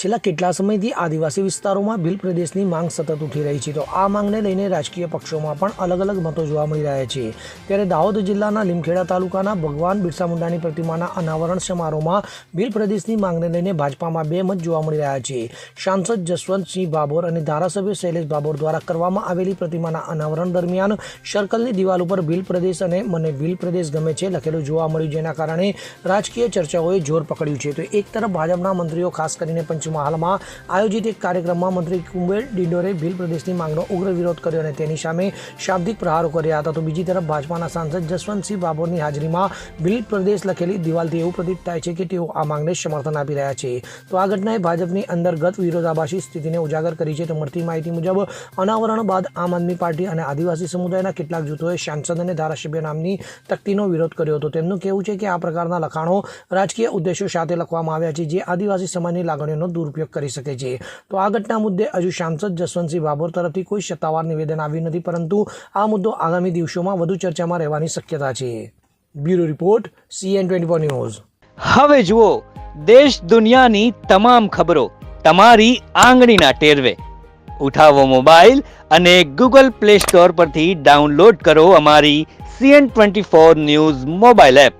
છેલ્લા કેટલા સમયથી આદિવાસી વિસ્તારોમાં ભીલ પ્રદેશની માંગ સતત ઉઠી રહી છે. તો આ માંગને લઈને રાજકીય પક્ષોમાં પણ અલગ અલગ મતો જોવા મળી રહ્યા છે. ત્યારે દાહોદ જિલ્લાના લીમખેડા તાલુકાના ભગવાન બિરસા મુંડાની પ્રતિમાના અનાવરણ સમારોહમાં ભીલ પ્રદેશની માંગને લઈને ભાજપામાં બે મત જોવા મળી રહ્યા છે. સાંસદ જસવંતસિંહ ભાભોર અને ધારાસભ્ય શૈલેષ ભાભોર દ્વારા કરવામાં આવેલી પ્રતિમાના અનાવરણ દરમિયાન સર્કલની દિવાલ ઉપર ભીલ પ્રદેશ અને મને ભીલ પ્રદેશ ગમે છે લખેલું જોવા મળ્યું, જેના કારણે રાજકીય ચર્ચાઓએ જોર પકડ્યું છે. તો એક તરફ ભાજપના મંત્રીઓ ખાસ કરીને પંચમહાલમાં આયોજિત એક કાર્યક્રમમાં મંત્રી કુંબેર ડિંડોરે ભીલ પ્રદેશની માંગનો ઉગ્ર વિરોધ કર્યો અને તેની સામે શાબ્દિક પ્રહારો કર્યા હતા. તો બીજી તરફ ભાજપાના સાંસદ જસવંતસિંહ ભાભોરની હાજરીમાં ભીલ પ્રદેશ લખેલી દિવાલથી એવું પ્રતીત થાય છે કે તેઓ આ માંગને સમર્થન આપી રહ્યા છે. તો આ ઘટનાએ ભાજપની અંતર્ગત વિરોધાભાસી સ્થિતિને ઉજાગર કરી છે. તો મળતી માહિતી મુજબ અનાવરણ બાદ આમ આદમી પાર્ટી અને આદિવાસી સમુદાયના કેટલાક જૂથોએ સાંસદ અને ધારાસભ્ય નામની તકતીનો વિરોધ કર્યો હતો. તેમનું કહેવું છે કે આ પ્રકારના લખાણો રાજકીય ઉદ્દેશો સાથે લખવામાં આવ્યા છે, જે આદિવાસી સમાજની લાગણીઓનો દુરુપયોગ કરી શકે છે. તો આ ઘટના મુદ્દે હજુ સાંસદ જસવંતસિંહ ભાભોર તરફથી કોઈ સત્તાવાર નિવેદન આવ્યું નથી, પરંતુ આ મુદ્દો આગામી દિવસોમાં વધુ ચર્ચામાં રહેવાની શક્યતા છે. Bureau report, CN24 news. હવે જુઓ દેશ દુનિયાની તમામ ખબરો તમારી આંગળીના ટેરવે. ઉઠાવો મોબાઈલ અને Google Play Store પરથી ડાઉનલોડ કરો અમારી CN24 ન્યૂઝ મોબાઈલ એપ.